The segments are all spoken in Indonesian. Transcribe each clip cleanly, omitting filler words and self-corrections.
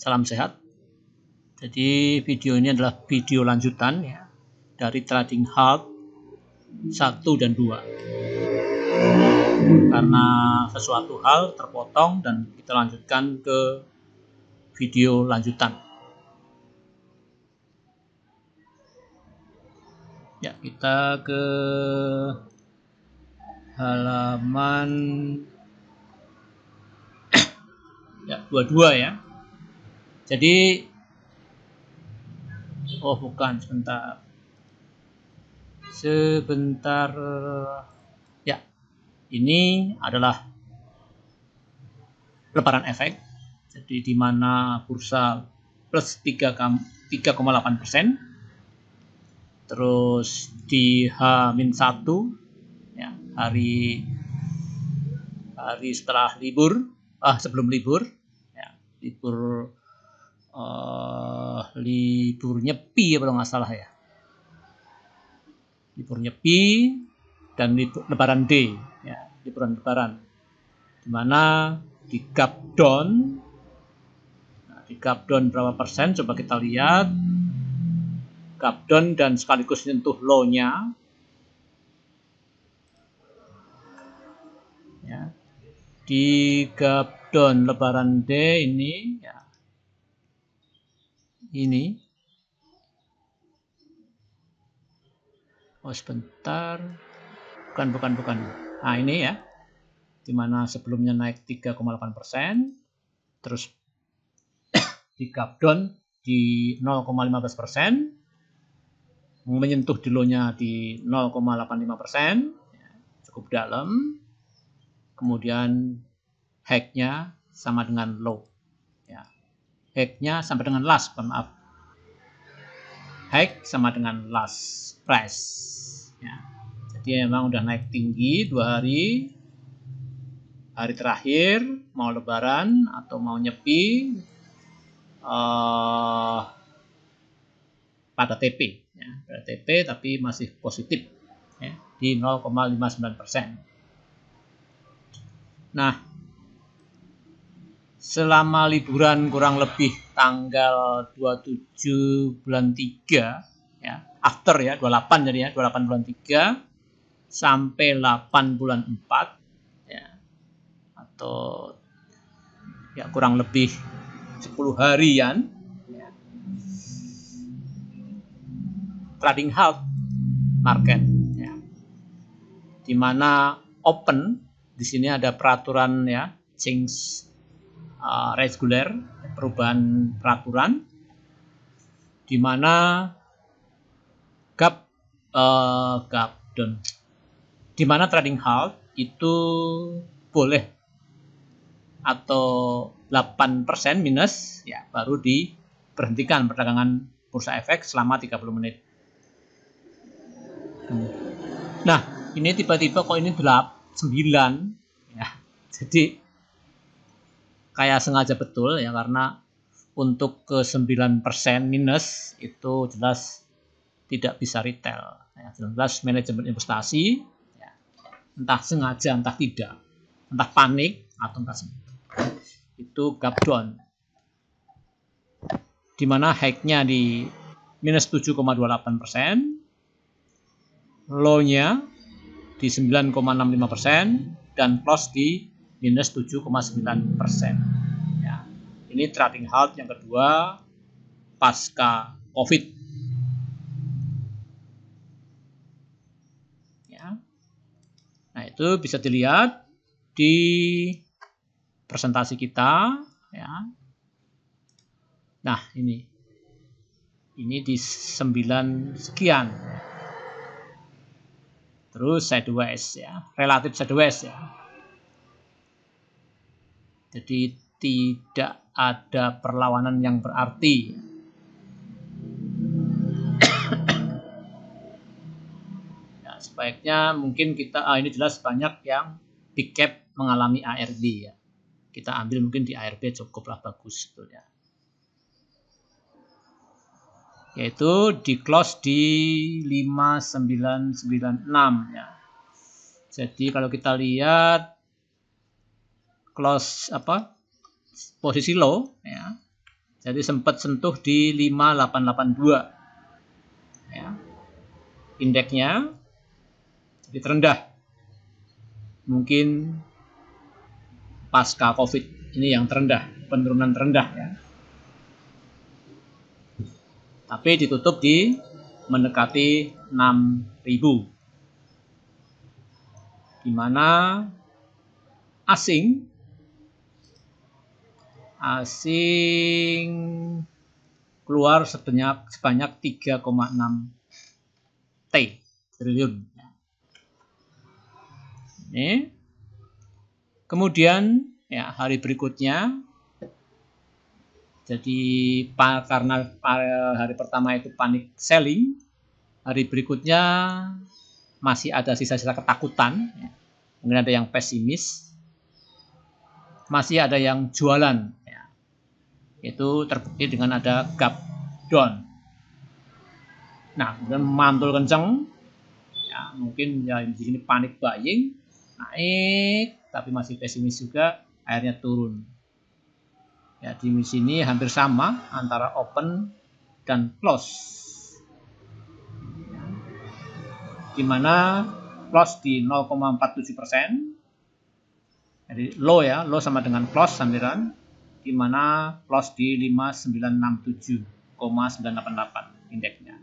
Salam sehat. Jadi video ini adalah video lanjutan ya dari trading halt 1 dan 2. Karena sesuatu hal terpotong dan kita lanjutkan ke video lanjutan. Ya, kita ke halaman ya 22 ya. Jadi bukan, sebentar ya, ini adalah lebaran efek, jadi di mana bursa plus 3,8%, terus di H-1 ya, hari setelah libur, sebelum libur ya, libur nyepi kalau nggak salah ya, libur nyepi dan lebaran D ya, liburan lebaran, dimana di gap down. Nah, di gap down berapa persen, coba kita lihat gap down dan sekaligus nyentuh low-nya ya. Di gap down lebaran D ini ya, ini sebentar, bukan. Nah, ini ya, dimana sebelumnya naik 3,8%, terus di gap down di 0,15%, menyentuh di low-nya di 0,85%, ya, cukup dalam. Kemudian high-nya sama dengan low ya, high-nya sama dengan last, maaf, high sama dengan last price ya. Jadi memang udah naik tinggi 2 hari terakhir, mau lebaran atau mau nyepi pada TP ya, pada TP tapi masih positif ya, di 0,59%. Nah, selama liburan kurang lebih tanggal 27 bulan 3 ya, after ya, 28 jadi ya, 28 bulan 3 sampai 8 bulan 4 ya, atau ya kurang lebih 10 harian ya, trading halt market ya, dimana open di sini ada peraturan ya, change reguler, perubahan peraturan, di mana gap down, di mana trading halt itu boleh atau 8% minus ya, baru diberhentikan perdagangan bursa efek selama 30 menit. Nah, ini tiba-tiba kok ini 9 ya. Jadi kayak sengaja betul ya, karena untuk ke 9% minus itu jelas tidak bisa retail ya, jelas manajemen investasi ya, entah sengaja entah tidak, entah panik atau entah itu gap down, dimana high-nya di minus 7,28%, low-nya di 9,65%, dan close di minus 7,9%. Ya, ini trading halt yang kedua pasca COVID. Ya. Nah, itu bisa dilihat di presentasi kita ya. Nah, ini di 9 sekian. Terus sideways ya, relatif sideways ya. Jadi tidak ada perlawanan yang berarti. Ya, sebaiknya mungkin kita ini jelas banyak yang big cap mengalami ARB ya. Kita ambil mungkin di ARB cukuplah bagus sebetulnya. Yaitu di close di 5996 ya. Jadi kalau kita lihat close posisi low ya, Jadi sempat sentuh di 5882 ya. Indeksnya jadi terendah. Mungkin pasca Covid ini yang terendah, penurunan terendah ya. Tapi ditutup di mendekati 6.000. Di mana asing keluar sebanyak 3,6 triliun. Ini. Kemudian ya hari berikutnya, jadi karena hari pertama itu panik selling, hari berikutnya masih ada sisa-sisa ketakutan, ya. Mungkin ada yang pesimis, masih ada yang jualan, ya. Itu terbukti dengan ada gap down. Nah, kemudian mantul kenceng, ya, mungkin ya di sini panik buying, naik, tapi masih pesimis juga, akhirnya turun. Ya, di sini hampir sama antara open dan close, di mana close di 0,47%. Jadi low ya, low sama dengan close sambiran, di mana close di 5967,988 indeksnya.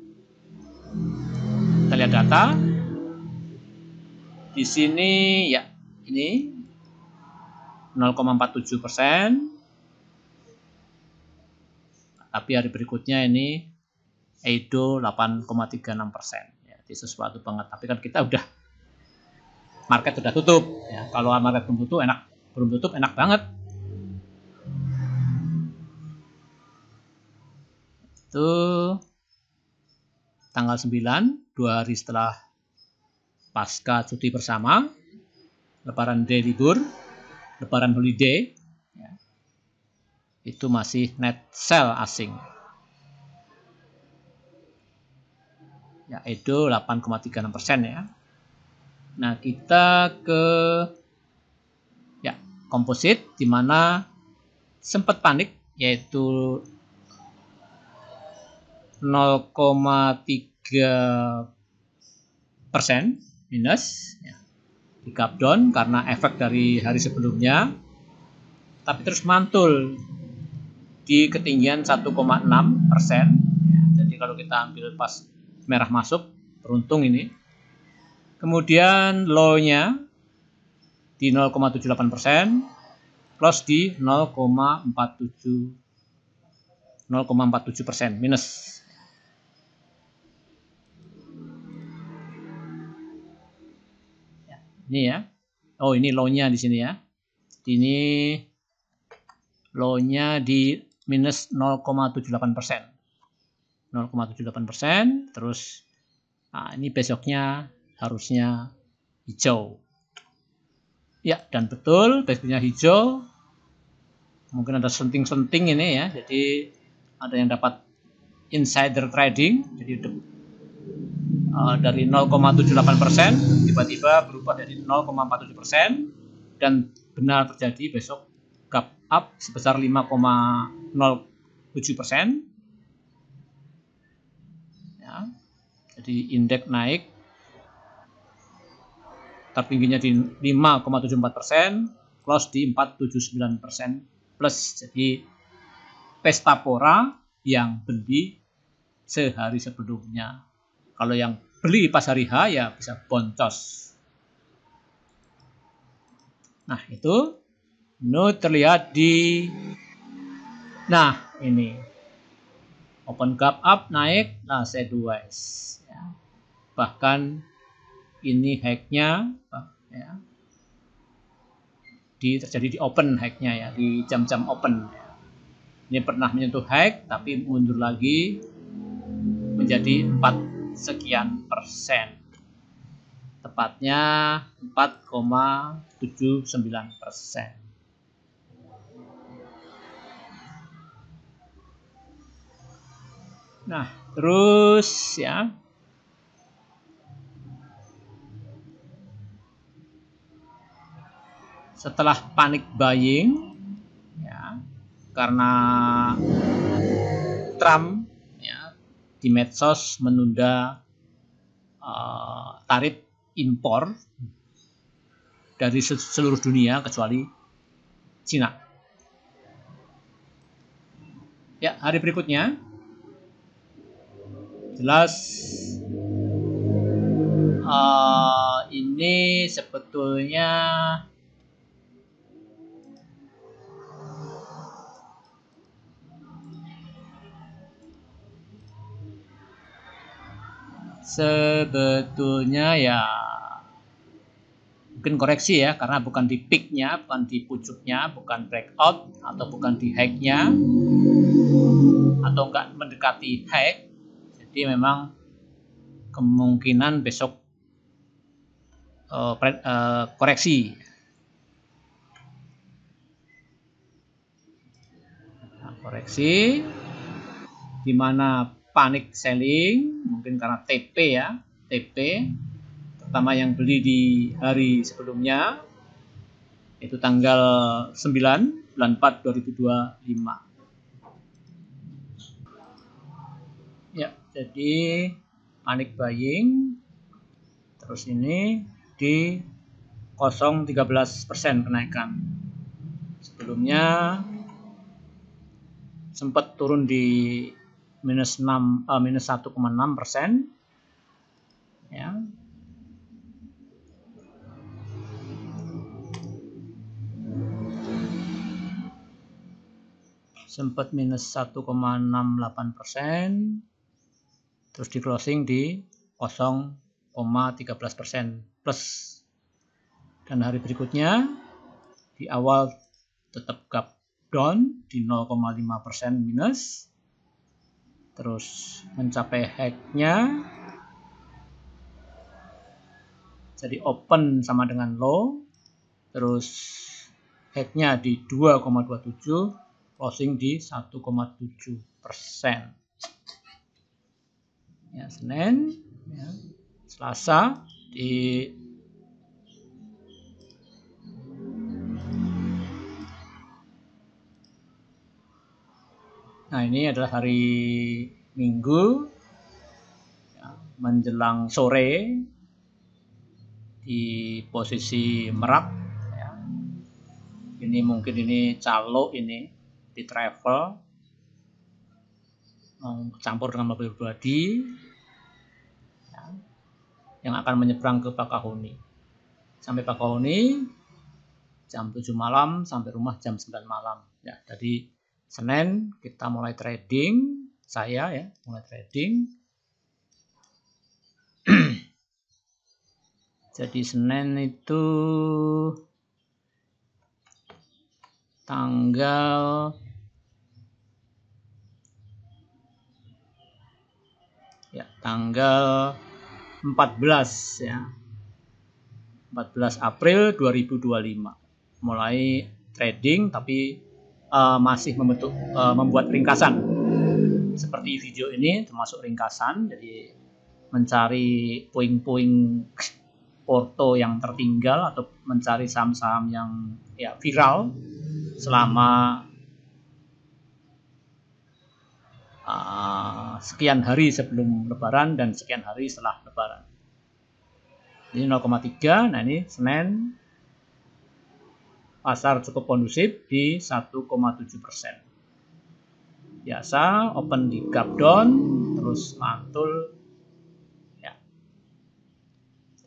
Kita lihat data. Di sini ya, ini 0,47%. Tapi hari berikutnya ini Edo 8,36%. Ya, itu sesuatu banget. Tapi kan kita udah market sudah tutup. Ya, kalau market belum tutup enak banget. Itu tanggal 9, 2 hari setelah pasca cuti bersama, lebaran day libur, lebaran holiday, ya, itu masih net sell asing. Ya, Edo 8,36% ya. Nah, kita ke ya komposit, di mana sempat panik, yaitu 0,3% minus, ya, di gap down karena efek dari hari sebelumnya, tapi terus mantul di ketinggian 1,6%. Ya, jadi kalau kita ambil pas merah masuk, beruntung ini. Kemudian low-nya di 0,78%, close di 0,47% minus. Ini ya. Oh, ini low-nya di sini ya. Ini low-nya di minus 0,78%. 0,78%. Terus nah, ini besoknya harusnya hijau. Ya, dan betul besoknya hijau. Mungkin ada senting-senting ini ya. Jadi ada yang dapat insider trading. Jadi dari 0,78% tiba-tiba berubah dari 0,47% dan benar terjadi besok gap up sebesar 5,07%. Ya, jadi indeks naik, tertingginya di 5,74%, close di 4,79% plus. Jadi pesta pora yang beli sehari sebelumnya. Kalau yang beli pas hari H ya bisa boncos. Nah, itu terlihat di, nah ini open gap up naik, nah sideways ya. Bahkan ini high-nya ya, terjadi di open high-nya ya, di jam-jam open ya. Ini pernah menyentuh high tapi mundur lagi menjadi 4 sekian persen, tepatnya 4,79%. Nah, terus ya, setelah panik buying ya, karena Trump ya, di medsos menunda tarif impor dari seluruh dunia kecuali Cina. Ya, hari berikutnya jelas ini sebetulnya ya mungkin koreksi ya, karena bukan di peak-nya, bukan di pucuknya, bukan breakout, atau bukan di high-nya, atau enggak mendekati high. Jadi memang kemungkinan besok koreksi. Nah, koreksi di mana panic selling, mungkin karena TP ya, TP pertama yang beli di hari sebelumnya itu tanggal 9 bulan 4 2025. Ya, jadi panic buying terus ini di 0,13% kenaikan. Sebelumnya sempat turun di minus 1,6%. Ya. Sempat minus 1,68%. Terus di closing di 0,13% plus. Dan hari berikutnya di awal tetap gap down di 0,5% minus, terus mencapai high-nya, jadi open sama dengan low, terus high-nya di 2,27, closing di 1,7%. Ya, Senin, ya, Selasa di Nah, ini adalah hari Minggu ya, menjelang sore di posisi merak ya. Ini mungkin ini calo ini di travel campur dengan mobil pribadi ya, yang akan menyeberang ke Bakahuni. Sampai Bakahuni jam 7 malam, sampai rumah jam 9 malam ya. Jadi Senin kita mulai trading, saya ya mulai trading. Jadi Senin itu tanggal 14 ya. 14 April 2025. Mulai trading tapi masih membuat ringkasan. Seperti video ini termasuk ringkasan, jadi mencari puing-puing porto yang tertinggal atau mencari saham-saham yang ya viral selama sekian hari sebelum Lebaran dan sekian hari setelah Lebaran. Ini 0,3. Nah, ini Senin pasar cukup kondusif di 1,7%. Biasa open di gap down terus mantul ya.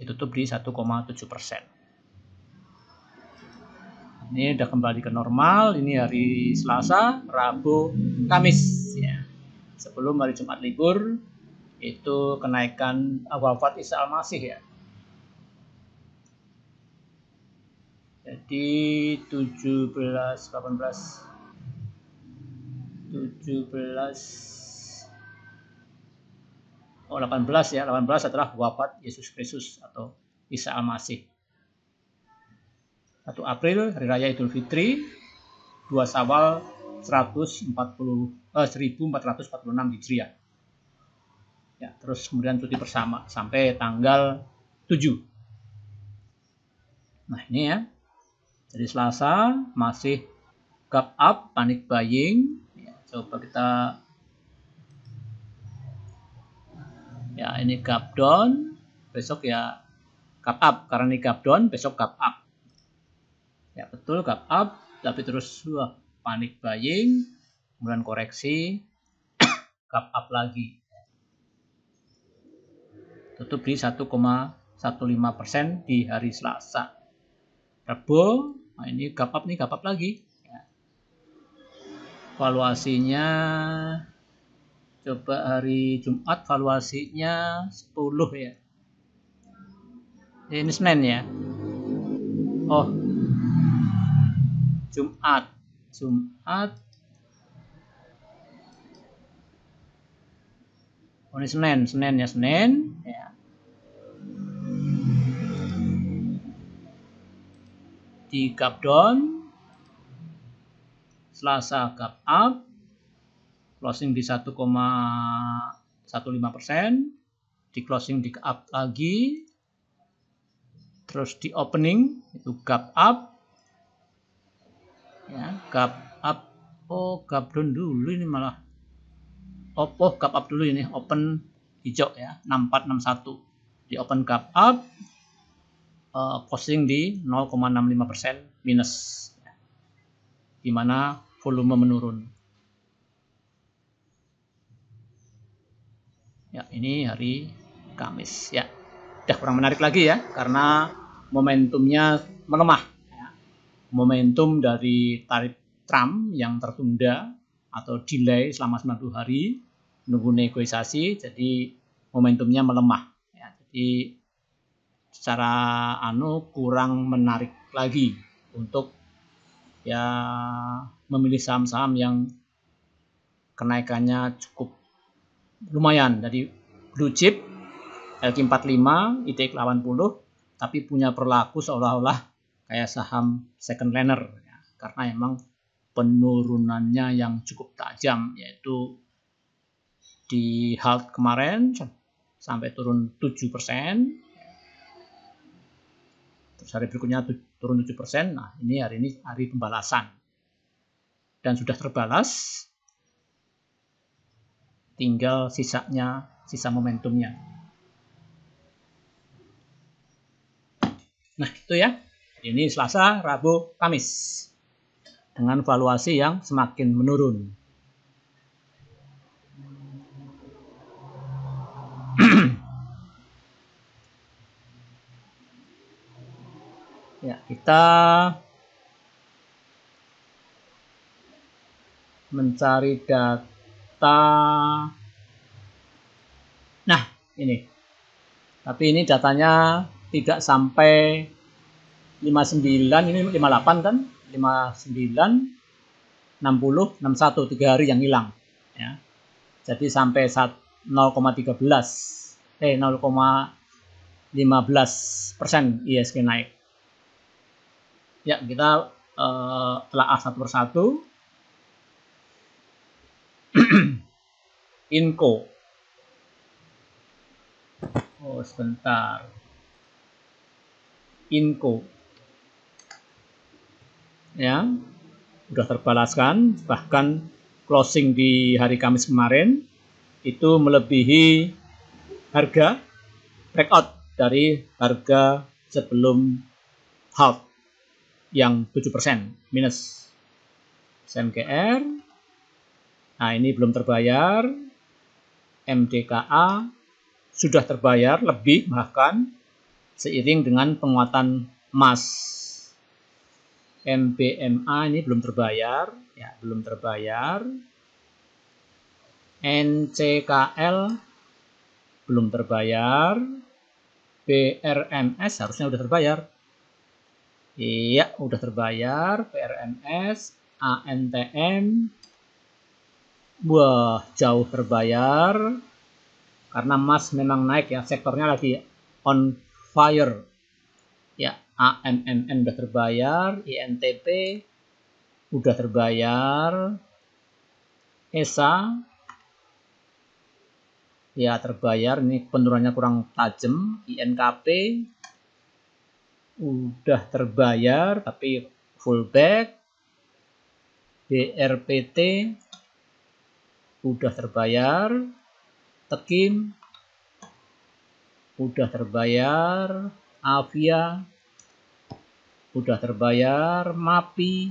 Ditutup di 1,7%. Ini udah kembali ke normal. Ini hari Selasa, Rabu, Kamis ya. Sebelum hari Jumat libur itu kenaikan wafat Isa Al-Masih ya. Jadi 18 ya, 18 adalah wafat Yesus Kristus atau Isa Al-Masih. 1 April Hari Raya Idul Fitri, 2 Syawal 1446 Hijriah. Ya, terus kemudian cuti bersama sampai tanggal 7. Nah, ini ya. Jadi Selasa masih gap up, panic buying. Ya, coba kita Ya, ini gap down, besok ya gap up, karena ini gap down, besok gap up. Ya, betul gap up, tapi terus panik buying, kemudian koreksi, gap up lagi. Tutup di 1,15% di hari Selasa. Rabu, nah ini gap up nih, gap up lagi. Ya. Valuasinya coba hari Jumat, valuasinya 10 ya. Ini Senin ya. Oh, Jumat. Oh, ini Senin ya. Di gap down, Selasa gap up, closing di 1,15%, di closing di up lagi, terus di opening itu gap up, ya gap up. Oh, gap down dulu ini malah. Oh, gap up dulu ini, open hijau ya, 6461. Di open gap up, closing di 0,65% minus, di mana volume menurun. Ya, ini hari Kamis ya. Udah kurang menarik lagi ya, karena momentumnya melemah. Ya. Momentum dari tarif Trump yang tertunda atau delay selama 90 hari menunggu negosiasi, jadi momentumnya melemah. Ya, jadi secara kurang menarik lagi untuk ya memilih saham-saham yang kenaikannya cukup lumayan. Jadi blue chip, LQ45, ITX 80, tapi punya perilaku seolah-olah kayak saham second liner ya, karena emang penurunannya yang cukup tajam, yaitu di halt kemarin sampai turun 7%, terus hari berikutnya turun 7%. Nah, ini hari ini hari pembalasan dan sudah terbalas, tinggal sisa momentumnya. Nah, itu ya. Ini Selasa, Rabu, Kamis dengan valuasi yang semakin menurun. Ya, kita mencari data. Nah, ini. Tapi ini datanya tidak sampai 59, ini 58 kan? 59, 60, 61, 3 hari yang hilang. Ya. Jadi sampai 0,15% ISG naik. Ya, kita telah satu persatu. Inco. Oh, sebentar. Inco. Ya, udah terbalaskan, bahkan closing di hari Kamis kemarin itu melebihi harga breakout dari harga sebelum halt yang 7% minus. SMGR, nah ini belum terbayar. MDKA sudah terbayar lebih, bahkan seiring dengan penguatan emas. MBMA ini belum terbayar, ya belum terbayar. NCKL belum terbayar. BRMS harusnya udah terbayar. Iya, udah terbayar. BRMS, ANTM, wah jauh terbayar. Karena emas memang naik ya, sektornya lagi on fire. Ya, AMMN udah terbayar, INTP udah terbayar, ESA ya terbayar, ini penurunannya kurang tajam. INKP udah terbayar tapi full back. BRPT udah terbayar. Tekim udah terbayar. Avia udah terbayar. Mapi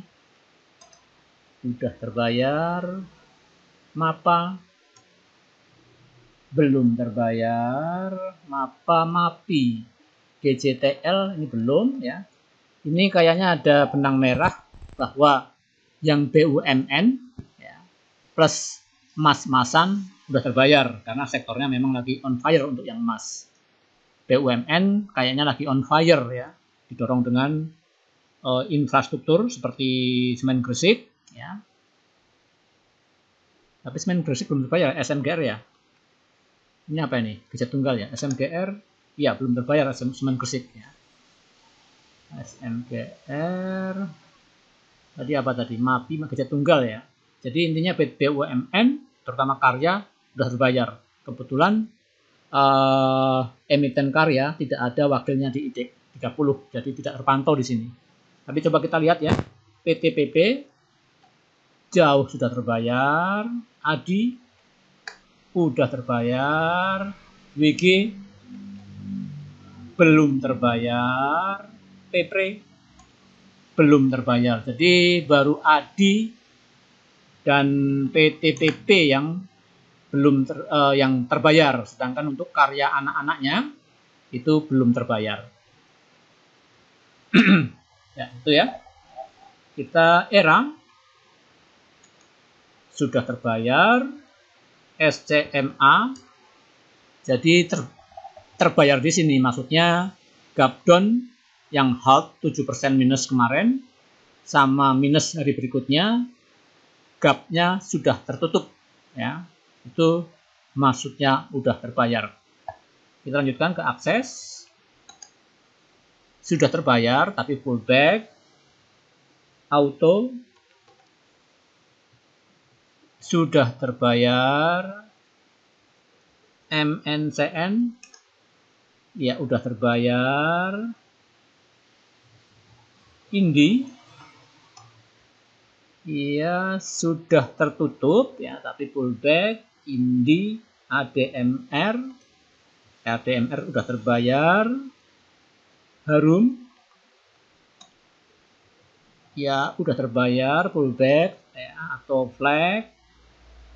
udah terbayar. Mapa belum terbayar. Mapa, Mapi, GJTL ini belum ya. Ini kayaknya ada benang merah bahwa yang BUMN ya, plus emas-emasan udah terbayar karena sektornya memang lagi on fire untuk yang emas. BUMN kayaknya lagi on fire ya, didorong dengan infrastruktur seperti semen Gresik ya. Tapi semen Gresik belum terbayar, SMGR ya. Ini apa ini? Gajah Tunggal ya, SMGR. Iya, belum terbayar semen Gresik ya. SMGR. Tadi apa tadi? Mapi, Gajah Tunggal ya. Jadi intinya BUMN, terutama karya, sudah terbayar. Kebetulan emiten karya tidak ada wakilnya di IDEX 30, jadi tidak terpantau di sini. Tapi coba kita lihat ya. PTPP jauh sudah terbayar. ADI udah terbayar. WG belum terbayar. PPRE belum terbayar. Jadi baru ADI dan PTPP yang belum yang terbayar, sedangkan untuk karya anak-anaknya itu belum terbayar. Ya, itu ya. Kita ERA sudah terbayar. SCMA jadi terbayar di sini, maksudnya Gapdon yang halt 7% minus kemarin sama minus hari berikutnya, gapnya sudah tertutup ya, itu maksudnya udah terbayar. Kita lanjutkan ke akses, sudah terbayar tapi pullback. Auto sudah terbayar. MNCN ya udah terbayar. Indi iya sudah tertutup ya tapi pullback. Indi, ADMR udah terbayar. Harum ya udah terbayar pullback ya, atau flag.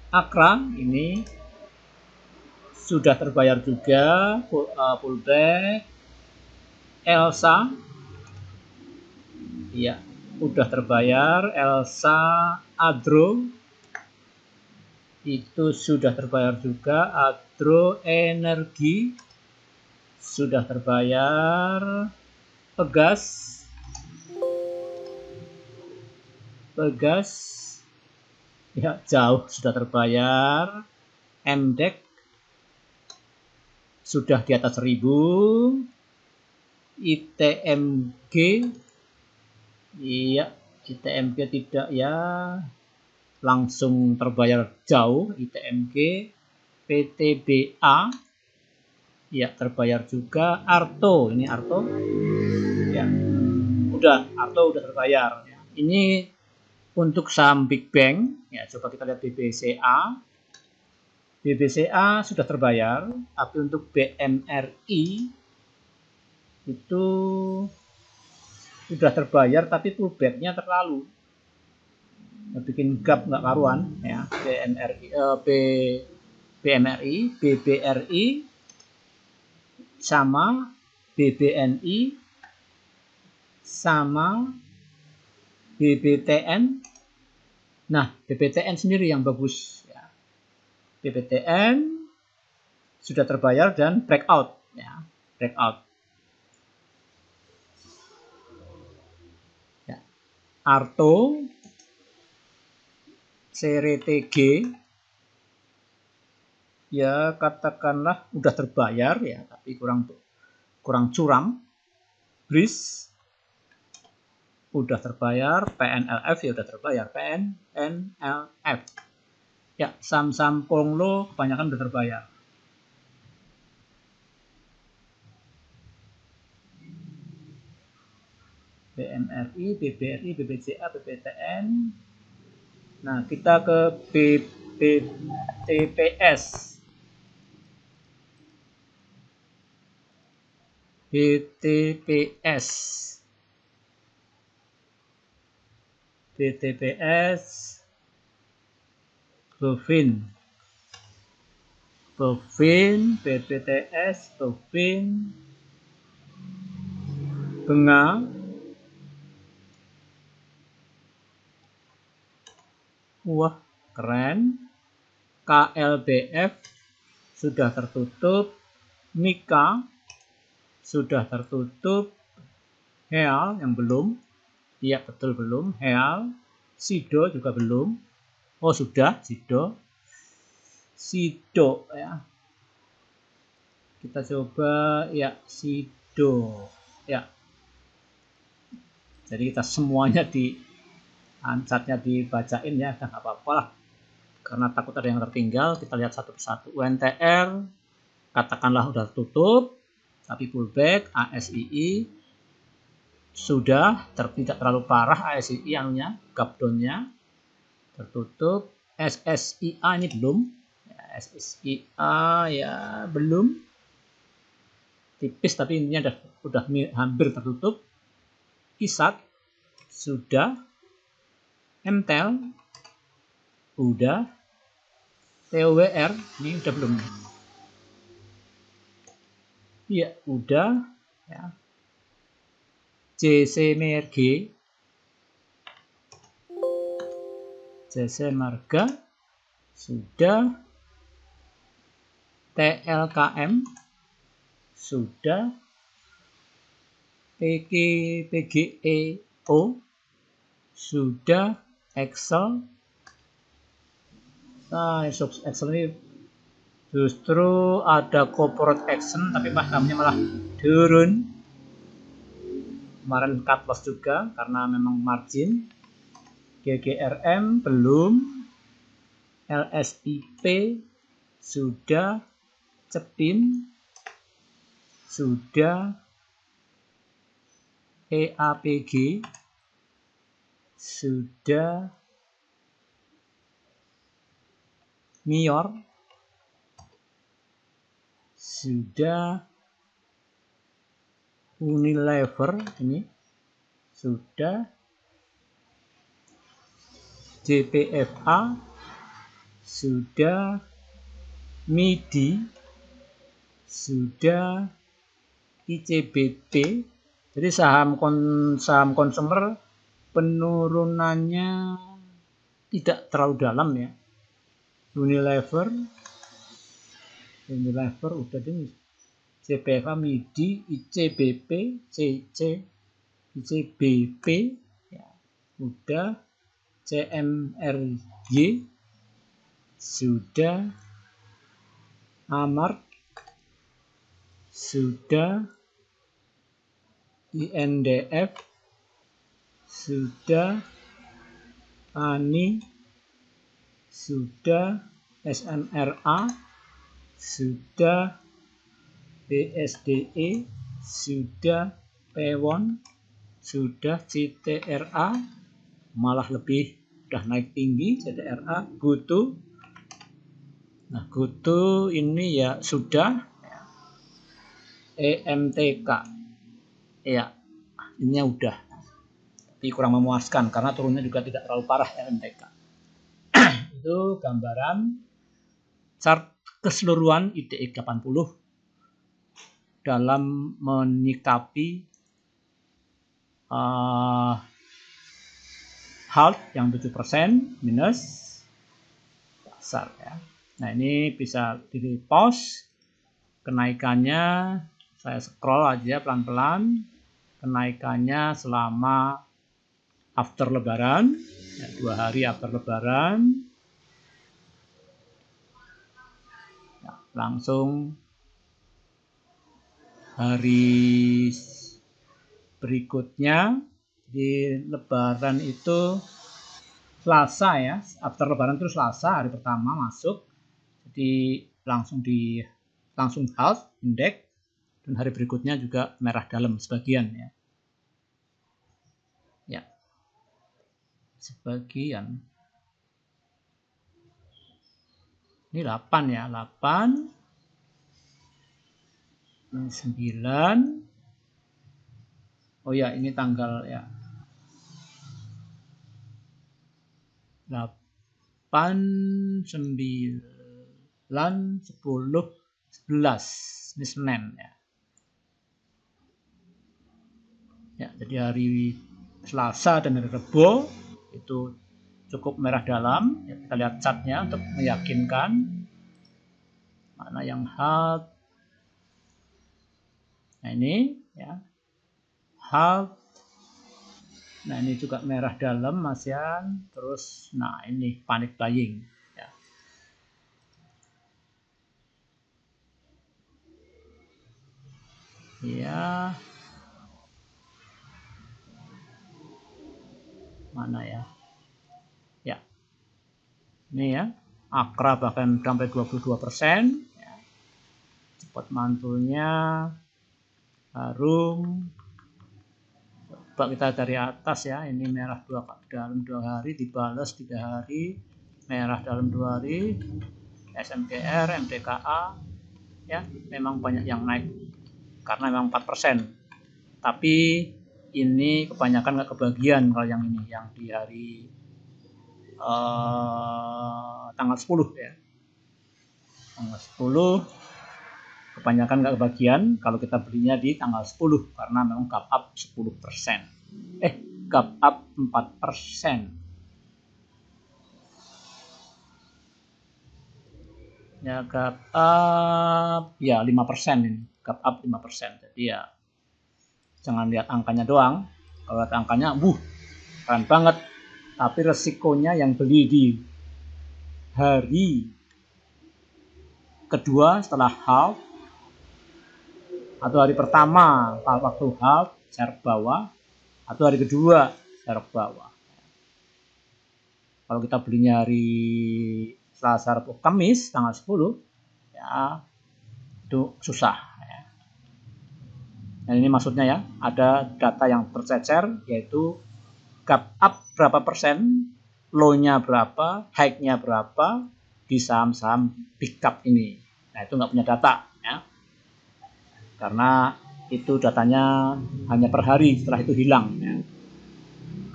Akra ini sudah terbayar juga pullback. Elsa ya udah terbayar. Elsa Adro itu sudah terbayar juga. Adro Energi sudah terbayar. Pegas ya jauh sudah terbayar. MDEC sudah di atas 1000. ITMG iya ITMG tidak ya, langsung terbayar jauh. ITMG. PTBA ya terbayar juga. Arto ini Arto ya Arto udah terbayar ya. Ini untuk saham Big Bang ya, coba kita lihat BBCA. BBCA sudah terbayar, tapi untuk BMRI itu sudah terbayar tapi pullbacknya terlalu bikin gap nggak karuan ya. BBRI sama. BBNI sama. BBTN. Nah, BBTN sendiri yang bagus ya. BBTN sudah terbayar dan breakout ya, breakout. Ya. Arto, CRTG ya katakanlah udah terbayar ya, tapi kurang curam. BRIS udah terbayar. PNLF ya udah terbayar. PNLF ya, saham-saham Konglo kebanyakan udah terbayar. BMRI, BBRI, BBCA, BBTN. Nah, kita ke BBTPS. BTPS. BTPS, Bovin, BPTS, Bovin, Benga, wah keren. KLBF sudah tertutup, Mika sudah tertutup, Heal yang belum, iya betul belum, Heal, Sido juga belum, oh sudah, Sido ya. Kita coba ya Sido ya. Jadi kita semuanya di ansatnya dibacain ya, nggak apa-apa lah. Karena takut ada yang tertinggal, kita lihat satu persatu. UNTR katakanlah udah tutup, tapi pullback. ASII sudah tidak terlalu parah, ASII anunya, gap down-nya tertutup. SSIA ini belum, ya, SSIA ya belum, tipis tapi ini udah hampir tertutup. ISAT sudah, MTEL udah, TOWR ini udah belum? Iya udah ya. JC Marga sudah, TLKM sudah, PGEO sudah, Excel. Nah, Excel ini justru ada corporate action tapi pahamnya malah turun. Kemarin cut loss juga karena memang margin. GGRM belum, LSIP sudah, Cepin sudah, EAPG sudah, Mior sudah, Unilever ini sudah, JPFA sudah, MIDI sudah, ICBP. Jadi saham konsumer penurunannya tidak terlalu dalam ya. Unilever udah deh. JPFA, MIDI, ICBP, ICBP ya, udah, CMRY sudah, Amart sudah, INDF sudah, ANI sudah, SMRA sudah, BSDE sudah, Pewon sudah, CTRA malah lebih udah naik tinggi, CTRA. GoTo, nah GoTo ini ya sudah, EMTK ya ini udah, tapi kurang memuaskan karena turunnya juga tidak terlalu parah EMTK. Itu gambaran chart keseluruhan IDX 80 dalam menyikapi halt yang 7% minus pasar ya. Nah ini bisa di pause kenaikannya, saya scroll aja pelan-pelan, kenaikannya selama after lebaran ya, 2 hari after lebaran ya, langsung hari berikutnya di lebaran itu Selasa ya, after lebaran itu Selasa hari pertama masuk, jadi langsung halt indeks, dan hari berikutnya juga merah dalam sebagian ya. Ya. Sebagian. Ini 8 ya, 8 9 Oh ya, ini tanggal ya 8, 9, 10, 11. Ini Senin ya. Ya, jadi hari Selasa dan hari Rabu itu cukup merah dalam. Ya, kita lihat chartnya untuk meyakinkan mana yang hard. Nah ini ya hard. Nah ini juga merah dalam ASEAN. Terus nah ini panic buying. Ya. Ya. Mana ya? Ya. Ini ya. Akra bahkan sampai 22%. Ya. Cepat mantulnya. Harum. Coba kita dari atas ya, ini merah dalam 2 hari, dibalas 3 hari, merah dalam 2 hari, SMGR, MDKA, ya memang banyak yang naik karena memang 4%. Tapi ini kebanyakan nggak kebagian kalau yang ini, yang di hari tanggal 10 ya, tanggal 10 kebanyakan nggak kebagian kalau kita belinya di tanggal 10 karena memang gap up 10%. Gap up 4%. Ya gap up ya 5% ini. Gap up 5%. Jadi ya jangan lihat angkanya doang. Kalau lihat angkanya, keren banget. Tapi resikonya yang beli di hari kedua setelah half atau hari pertama waktu half share bawah atau hari kedua share bawah. Kalau kita belinya hari Selasa, Rabu, Kamis tanggal 10 ya itu susah ya. Nah ini maksudnya ya, ada data yang tercecer yaitu gap up berapa persen, low-nya berapa, high-nya berapa di saham-saham big cap ini. Nah itu nggak punya data ya, karena itu datanya hanya per hari, setelah itu hilang ya.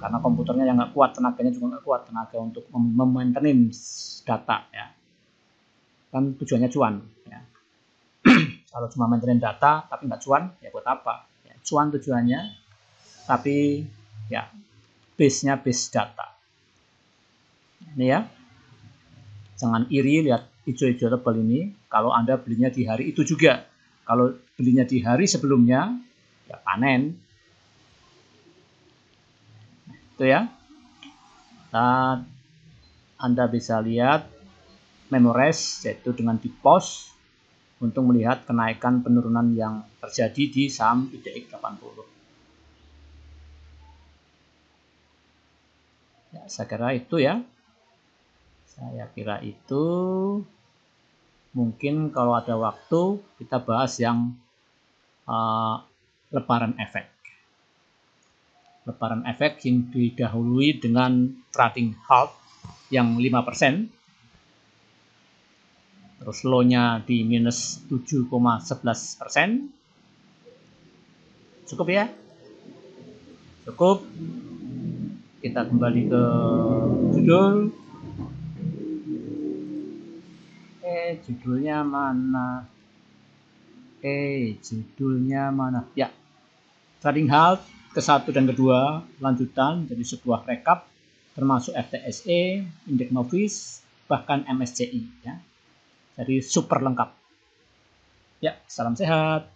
Karena komputernya yang nggak kuat, tenaganya juga nggak kuat, tenaga untuk maintenance data ya. Kan tujuannya cuan ya. Kalau cuma maintenance data tapi nggak cuan, ya buat apa ya, cuan tujuannya tapi ya base-nya base data ini ya. Jangan iri lihat hijau-hijau tebal ini kalau Anda belinya di hari itu juga. Kalau belinya di hari sebelumnya ya panen itu ya. Dan Anda bisa lihat memorize, yaitu dengan di pause untuk melihat kenaikan penurunan yang terjadi di saham IDX 80. Ya, saya kira itu ya. Saya kira itu. Mungkin kalau ada waktu kita bahas yang lebaran efek. Lebaran efek yang didahului dengan trading halt yang 5%. Terus low-nya di minus 7,11%. Cukup ya? Cukup. Kita kembali ke judul. Judulnya mana? Judulnya mana? Ya, trading halt ke-1 dan ke-2 lanjutan jadi sebuah rekap termasuk FTSE, indeks Movis, bahkan MSCI ya. Jadi super lengkap. Ya, salam sehat.